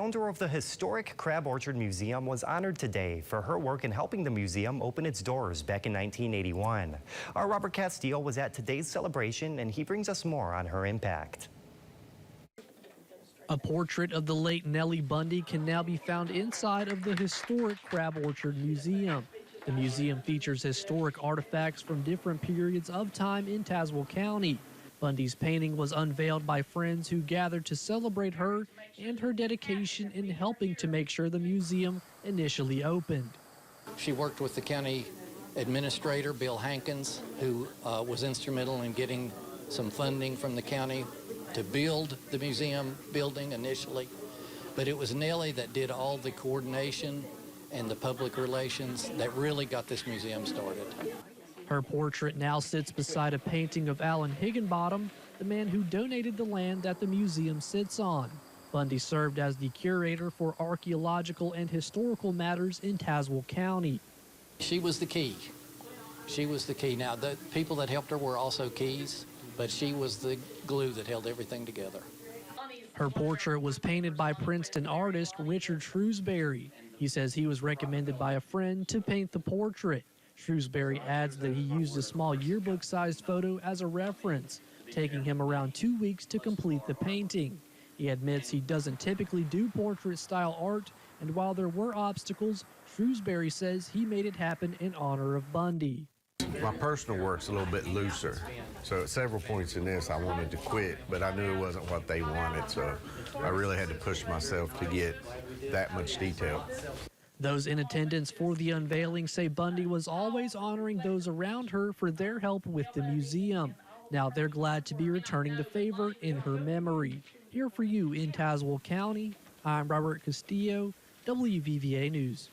founder of the historic Crab Orchard Museum was honored today for her work in helping the museum open its doors back in 1981. Our Robert Castillo was at today's celebration, and he brings us more on her impact. A portrait of the late Nellie Bundy can now be found inside of the historic Crab Orchard Museum. The museum features historic artifacts from different periods of time in Tazewell County. Bundy's painting was unveiled by friends who gathered to celebrate her and her dedication in helping to make sure the museum initially opened. She worked with the county administrator, Bill Hankins, who was instrumental in getting some funding from the county to build the museum building initially. But it was Nellie that did all the coordination and the public relations that really got this museum started. Her portrait now sits beside a painting of Allen Higginbottom, the man who donated the land that the museum sits on. Bundy served as the curator for archaeological and historical matters in Tazewell County. She was the key. She was the key. Now, the people that helped her were also keys, but she was the glue that held everything together. Her portrait was painted by Princeton artist Richard Shrewsbury. He says he was recommended by a friend to paint the portrait. Shrewsbury adds that he used a small yearbook-sized photo as a reference, taking him around 2 weeks to complete the painting. He admits he doesn't typically do portrait-style art, and while there were obstacles, Shrewsbury says he made it happen in honor of Bundy. My personal work's a little bit looser, so at several points in this I wanted to quit, but I knew it wasn't what they wanted, so I really had to push myself to get that much detail. Those in attendance for the unveiling say Bundy was always honoring those around her for their help with the museum. Now they're glad to be returning the favor in her memory. Here for you in Tazewell County, I'm Robert Castillo, WVVA News.